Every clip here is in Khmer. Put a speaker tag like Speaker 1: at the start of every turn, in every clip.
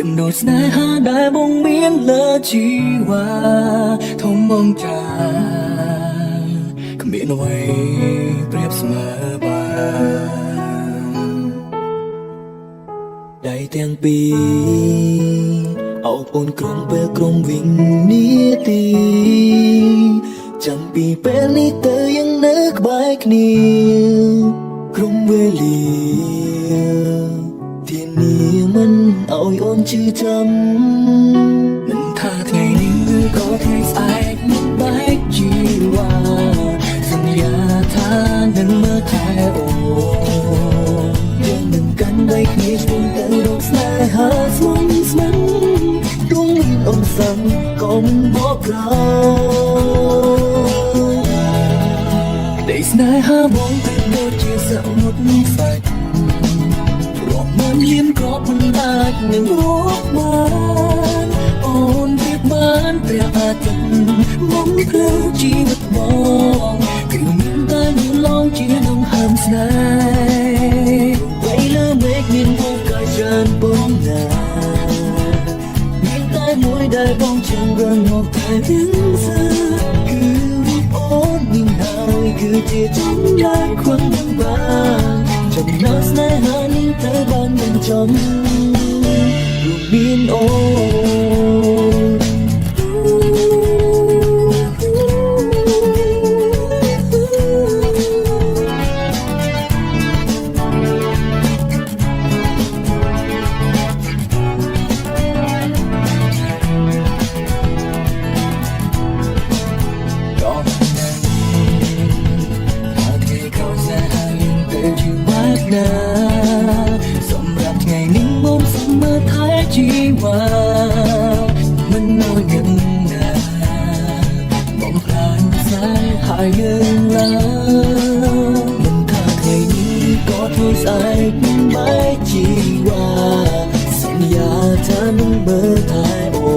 Speaker 1: มโดดស្នេហាដែលបងមានលើជីវ៉ាធំបងចាគ្មានអ្វីប្រៀបស្មើបានដៃទាំងពីរអោបអូនក្រុមពេលក្រុមវិញនាទីចាំពីពេលនេះទៅยังនៅក្បែរគ្នាក្រុមវេលាទីនេះមិនឲ្យអូនជឿចាំមិនថាថ្ងៃនេះឬក៏ថ្ងៃស្អែកមិនបែកជីវ៉ាសន្យាថានឹងមើលថែអូនយើងនឹងកាន់ដៃគ្នាឆ្លងទៅរកស្នេហាស្មុំស្មិនដួងមានអូនសាំកុំបកក្រោយដែលស្នេហាបងទៅដូចជាសមុទ្រសាច់រាប់មិនលៀនក៏មិនអាចនឹងរាប់បានអូនប្រៀបបានព្រះអាទិត្យមកភ្លឺជីវិតបងគឺមានតែមួយឡងជាដងហើមស្នេហ៍វៃលើមេឃមានមកកាយច្រើនបងណាមានតែមួយដែលបងចង់រងមកតែទាំងសាគឺរូបអូនមានហើយគឺជាចំណាយខ្វះមិនបានចំណងស្នេហានេះត្រូវបានបញ្ចប់រូបមានអូសម្រាប់ថ្ងៃនេះបងសម្មើថែជីវ៉ាមិននៅយ៉ាងណាបងខ្លាចខ្សែហើយយើងឡើយមិនថាថ្ងៃនេះក៏ធ្វើស្អែកមិនបែកជីវ៉ាសន្យាថានឹងមើលថែអូ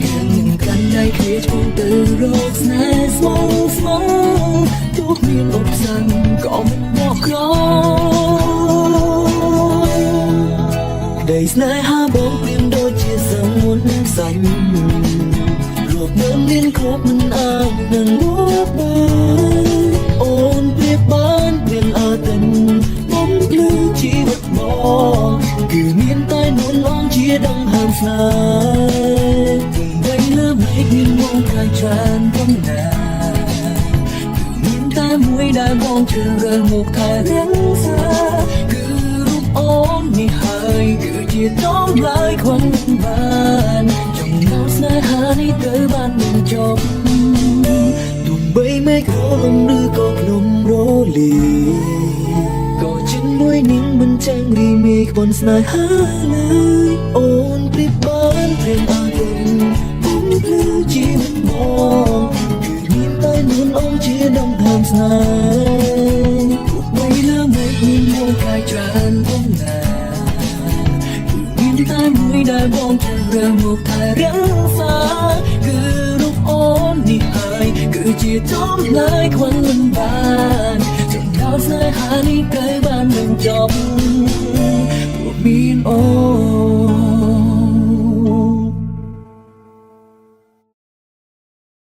Speaker 1: យើងនឹងកាន់ដៃគ្នាឆ្លងទៅរកស្នេហ៍ស្មងស្មងទោះមានឧបសគ្គក៏មិនបកក្រោយដីស្នេហាបងព្រៀមដូចជាសមុទ្រសាច់រាប់មិនមានគ្រប់មិនអាចនឹងមកបានអូនប្រៀបបានព្រៀងអាទិត្យបំភ្លឺជីវិតបងគឺមានតែនួនឡងជាដងហើមស្នេហ៍ទំបីលើមេឃមានមកកាយច្រើនប៉ុណ្ណាតែមួយដែលបងជ្រើសរើសមកថែរក្សាគឺរូបអូននេះហើយគឺជាតម្លៃខ្វះមិនបានចំណងស្នេហានេះត្រូវបានបញ្ចប់ទោះបីមេឃរលំឬក៏ភ្នំរលាក៏ជាមួយនឹងមិនចាំងរីមេឃបនស្នេហាឡើយអូនប្រៀបបានព្រៀងអាទិត្យបំភ្លឺជីវិតបងតែនួនអូនជាដងហើមស្នេហ៍ទោះបីលើមេឃមានមកកាយច្រើនប៉ុណ្ណាគឺមានតែមួយដែលបងជ្រើសរើសមកថែរក្សាគឺរូបអូននេះហើយគឺជាតម្លៃខ្វះមិនបានចំណងស្នេហានេះត្រូវបានបញ្ចប់ព្រោះមានអូ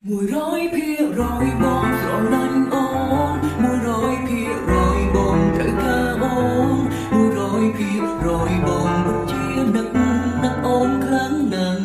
Speaker 1: 100%បងស្រឡាញ់អូន100%បងត្រូវការអូន100%បងពិតជានឹកអូនខ្លាំងណាស់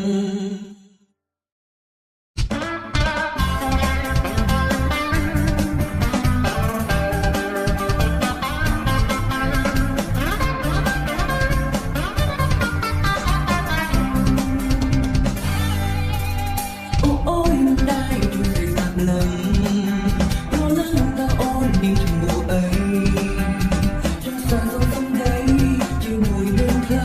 Speaker 1: ជាមួយនឹងใคร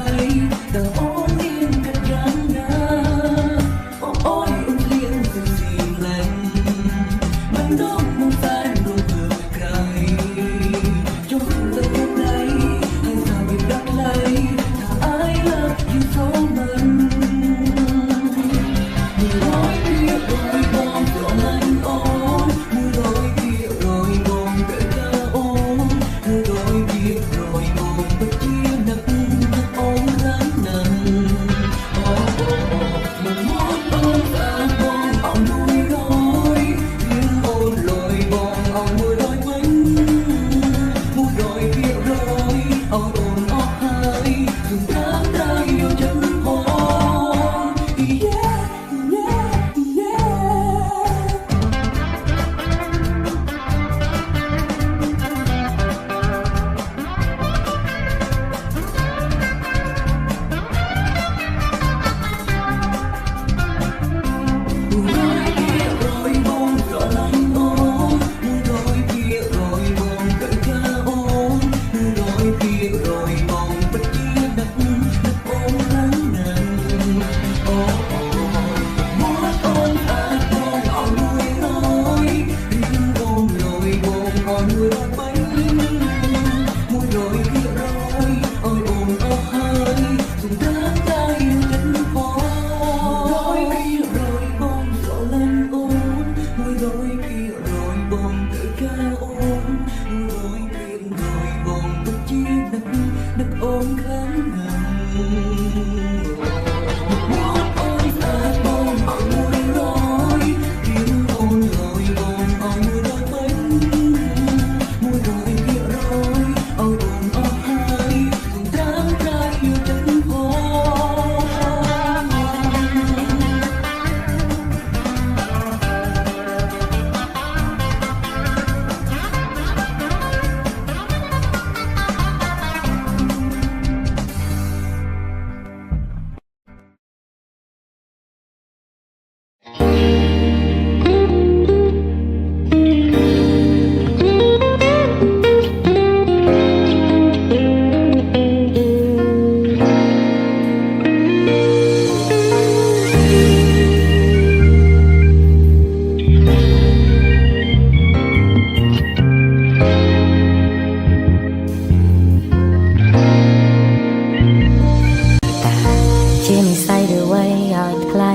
Speaker 2: ជានិស័យឬអ្វីឲ្យថ្លៃ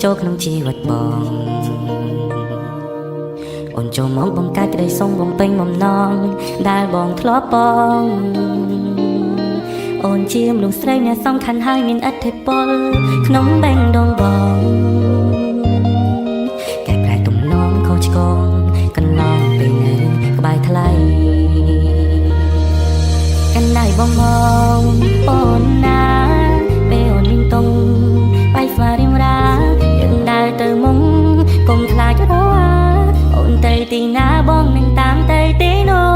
Speaker 2: ចូលក្នុងជីវិតបងអូនចូលមកបង្កើតក្តីសុខបំពេញបំណងដែលបងធ្លាប់បងអូនជាមនុស្សស្រីអ្នកសំខាន់ហើយមានឥទ្ធិពលក្នុងបេះដូងបងកែប្រែទំនងខុសឆ្គងកន្លងពេលនៅក្បែរថ្លៃកណ្ដៃបងមកអូនណាពេលអូនមានតុងបាយស្វារៀងរាយើងដើរទៅមុំកុំខ្លាចរវល់អូនទៅទីណាបងនឹងតាមទៅទីនោះ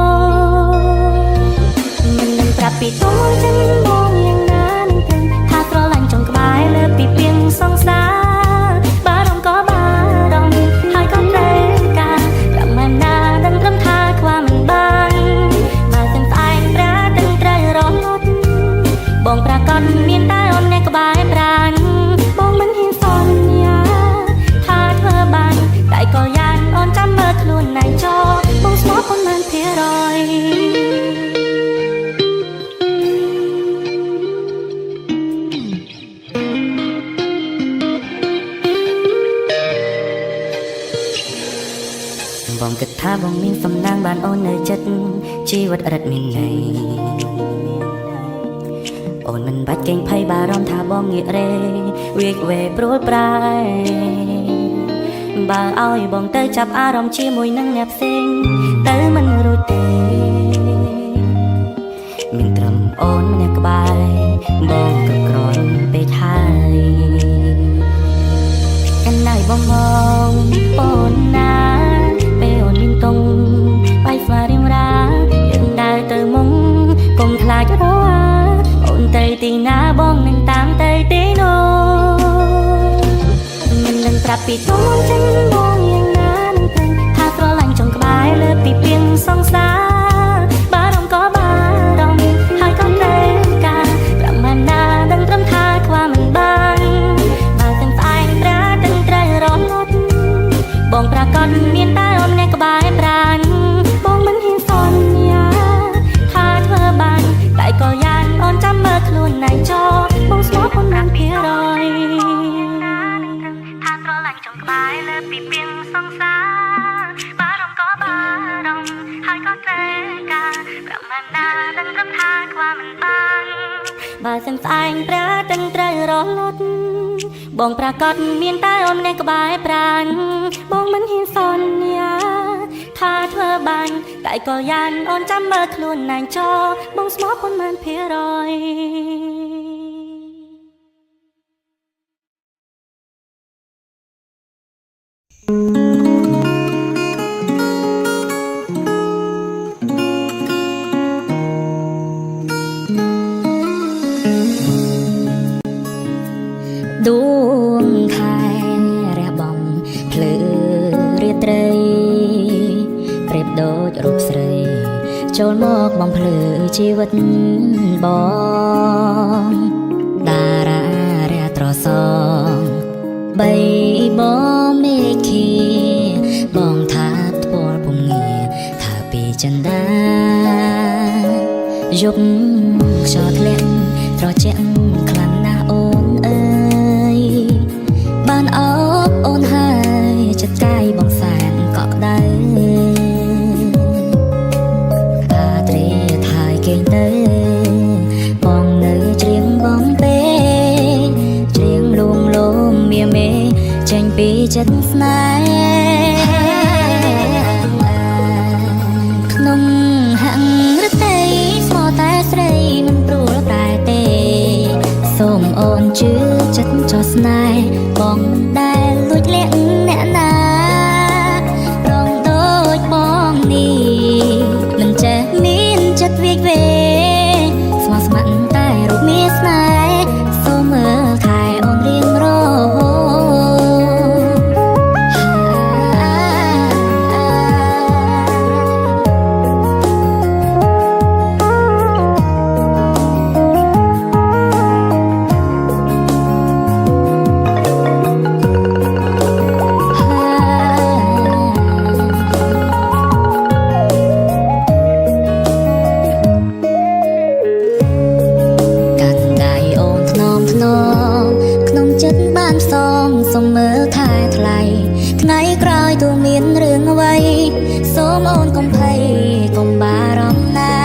Speaker 2: មិននឹងប្រាប់ពីទុំចឹងបងយ៉ាងណានឹងគិតថាស្រឡាញ់ចុងក្បែរលើពីពីងសង្សារបារម្ភក៏បារម្ភហើយក៏ត្រូវការប្រមាណណាដឹងត្រឹមថាខ្វះមិនបានបើទាំងស្អែកប្រាទាំងត្រូវរំលត់បងប្រកាសមានតែអូនអ្នកក្បែរប្រាណបងមិនហ៊ានសន្យាថាធ្វើបានតែក៏យ៉ាងអូនចាំមើលខ្លួនណៃចោបងស្មោះប៉ុន្មានភាគរយបងគិតថាបងមានសំណាងបានអូននៅចិត្តជីវិតរត់មានន័យអូនមិនបាច់កេងភ័យបារម្ភថាបងងាករេវាកវេព្រួលប្រែបើឲ្យបងទៅចាប់អារម្មណ៍ជាមួយនឹងអ្នកផ្សេងទៅមិនរួចទេមានត្រឹមអូនម្នាក់ក្បែរបងក៏ក្រនពេកហើយកណ្ដៃបងមកអូនណាពេលអូនមានតុងបាយស្វារៀងរាយើងដើរទៅមុំកុំខ្លាចរវល់អូនទៅទីណាបងនឹងតាមទៅទីនោះមិននឹងប្រាប់ពីទុំចឹងបងយ៉ាងណានឹងគិតថាស្រឡាញ់ចុងក្បែរលើពីពីងសង្សារបារម្ភក៏បារម្ភហើយក៏ត្រូវការប្រមាណណាដឹងត្រឹមថាខ្វះមិនបានបើទាំងស្អែកប្រាទាំងត្រូវរំលត់បងប្រកាសមានតែអូនអ្នកក្បែរប្រាណបងមិនហ៊ានសន្យាថាធ្វើបានតែក៏យ៉ាងអូនចាំមើលខ្លួនណៃចោបងស្មោះប៉ុន្មានភាគរយថាស្រឡាញ់ចុងក្បែរលើពីពីងសង្សារបារម្ភក៏បារម្ភហើយក៏ត្រូវការប្រមាណណាដឹងត្រឹមថាខ្វះមិនបានបើសិនស្អែកប្រាទាំងត្រូវរលត់បងប្រកាសមានតែអូនម្នាក់ក្បែរប្រាណបងមិនហ៊ានសន្យាថាធ្វើបានតែក៏យ៉ាងអូនចាំមើលខ្លួនណៃចោបងស្មោះប៉ុន្មានភាគរយដួងខែរះបំភ្លឺរាត្រីប្រៀបដូចរូបស្រីចូលមកបំភ្លឺជីវិតបងតារារះត្រសងបីបងមេឃីបងថាផ្ទាល់ពុំងារថាពីចិន្តាយប់ខ្យល់ធ្លាក់ត្រជាក់ខ្លាំងណាស់អូនអើយបានអបអូនហើយចិត្តកាយបងសែនកក់ក្ដៅអាត្រីថយគេងទៅបងនៅច្រៀង ចិត្តស្នេហ៍ក្នុងហាំងរទេស្មោតែស្រីមិនព្រួលប្រែទេសូមអូនជឿចិត្តចោះស្នេហ៍បងមិនដែលលួចលាក់អ្នកណាប្រងដូចបងនេះមិនចេះមានចិត្តវាយវេស្មោះស្ម័គ្រតែរូបមានស្នេហ៍សូមមើលថែអូនរៀងរហូសូមមើលថែថ្លៃថ្ងៃក្រោយទូមានរឿងអ្វីសូមអូនកុំភ័យកុំបារម្ភណា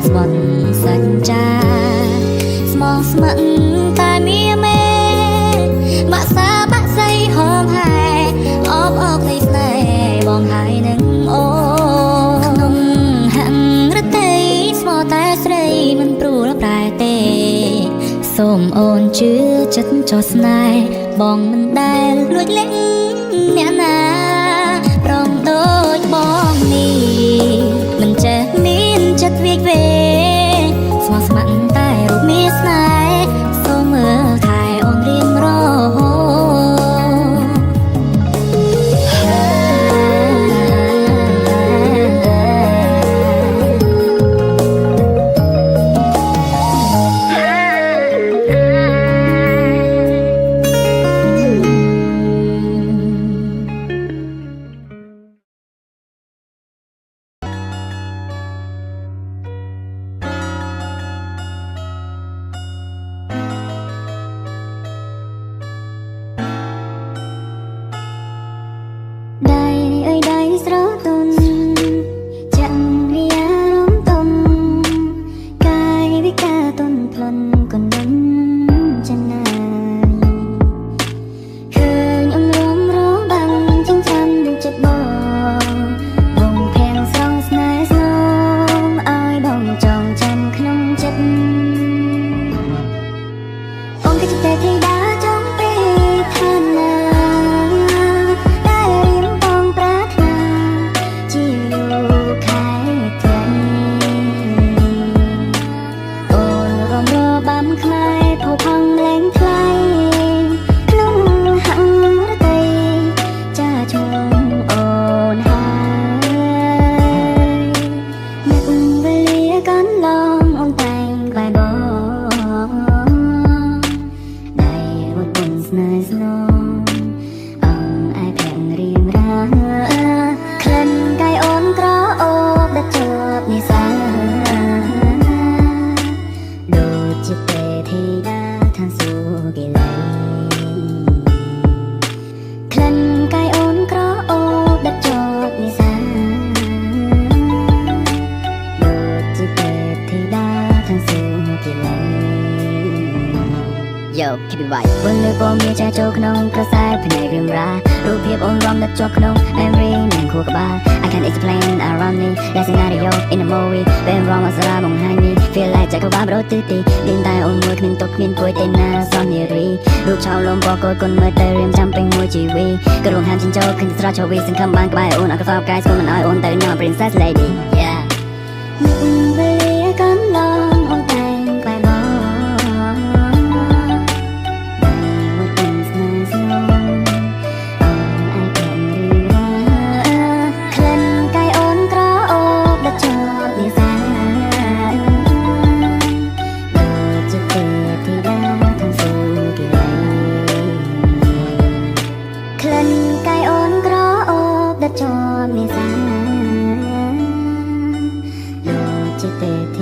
Speaker 2: ស្បន់សច្ចាស្មោះស្ម័គ្រតែមានមេមកសាបាក់សៃហោមហែអបអរនៃស្នេហ៍បងហើយនឹងអូក្នុងហាំងរទេស្មោះតែស្រីមិនព្រួលប្រែទេសូមអូនជឿចិត្តចោះស្នេហ៍បងមិនដែលលួចលាក់អ្នកណាប្រងដូចបងនេះមិនចេះមានចិត្តវាយវេស្មោះស្ម័គ្រតែរូបមានស្នេហ៍សូមមើលថែអូនរៀងរហូวันเลยบ่มีใจโจกนองกระแสภายในเรื่องราวรูปเพียบអូនរំលឹកជាប់ក្នុង memory នឹងខួរក្បាល I can't explain around me that scenario in a movie ពេលរងអសរាបង្ហាញនេះ feel like ចែកក្បាលបរោទិទីលេងតែអូនមួយគ្មានទុកគ្មានពួយទេណាសោះនារីរូបឆោលំបកគុណមើលទៅរៀមចាំពេញមួយជីវីក៏រងហាមចិញ្ចោឃើញស្រស់ចូលវីសង្ឃឹមបានក្បែរអូនអត់កសោបកាយស្គមមិនឲ្យអូនទៅញ៉ាំ princess lady yeah វេលាកំឡងអូនតែងក្បែរបងជាទេ